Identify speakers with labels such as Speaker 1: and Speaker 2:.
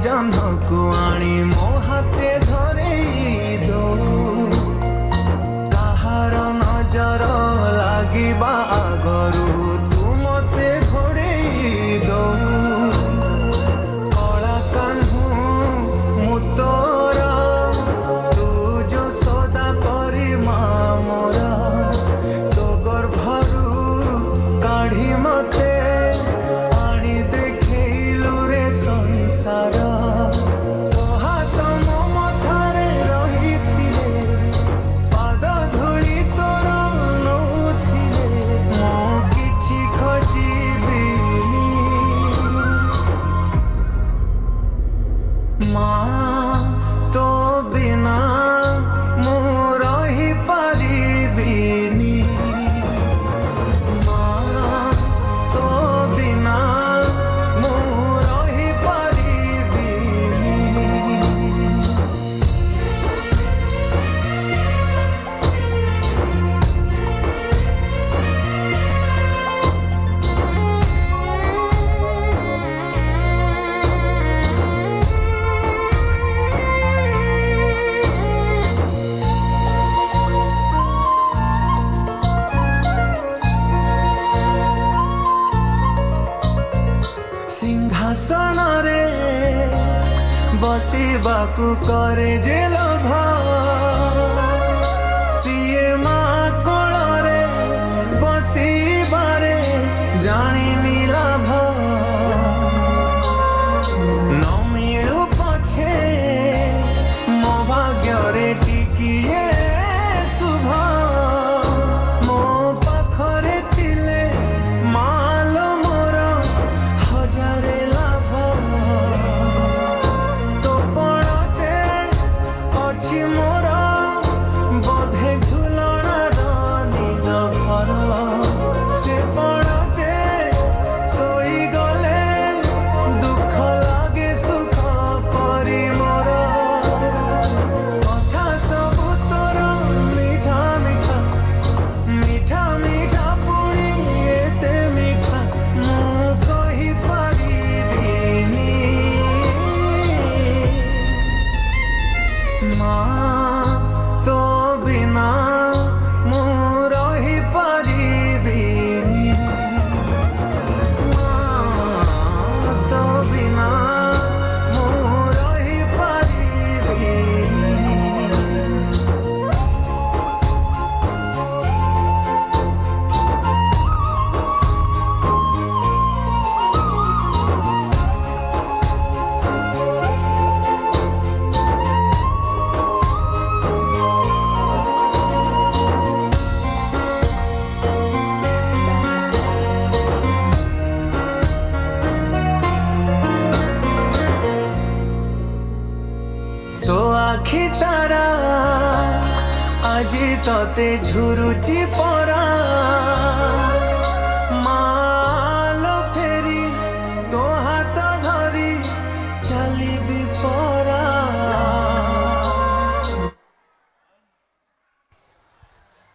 Speaker 1: ଜହ୍ନକୁ ଆଣି ମୋ ହାତେ ଧରେଇ ଦଉ କାହାର ନଜର ଲାଗିବା ଆଗରୁ ତୁ ମତେ ଘୋଡ଼େଇ ଦଉ କଳା କାହ୍ନୁ ମୁଁ ତୋର ତୁ ଯଶୋଦା ପରି ମା ମୋର ତୋ ଗର୍ଭରୁ କାଢ଼ି ମତେ ଆଣି ଦେଖେଇଲୁ ରେ ସଂସାର ତୋ ହାତ ମୋ ମଥାରେ ରହିଥିଲେ ପାଦ ଧୂଳି ତୋର ନଉଥିଲେ ମୁଁ କିଛି ଖୋଜିବିନି ମା ତୋ ବିନା ମୁଁ ରହିପାରିବିନି ମା ତୋ ବିନା ମୁଁ ରହିପାରିବିନି ସିଂହାସନରେ ବସିବାକୁ କରେ ଯେ ଲୋଭ ସିଏ ମା କୋଳରେ ବସିବାରେ ଜାଣିନି ଲାଭ ନ ମିଳୁ ପଛେ ମୋ ଭାଗ୍ୟରେ ଟିକିଏ ଶୁଭ ମୋ ପାଖରେ ଥିଲେ ମାଲ ମୋର ହଜାରେ ଲାଭ ତୋ ପଣତେ ଅଛି ମୋର ବୋଧେ ଝୁଲଣାର ନିଦ ଘର ସେ ପଣତେ ଶୋଇଗଲେ ଦୁଃଖ ଲାଗେ ସୁଖ ପରି ମୋର କଥା ସବୁ ତୋର ମିଠା ମିଠା ମିଠା ମିଠା ପୁଣି ଏତେ ମିଠା ମୁଁ କହିପାରିବିନି ମା ତୋ ବିନା ମୁଁ ରହିପାରିବିନି ମା ତୋ ବିନା ମୁଁ ରହିପାରିବିନି तो आखि तारा आजी तते झुरुची परा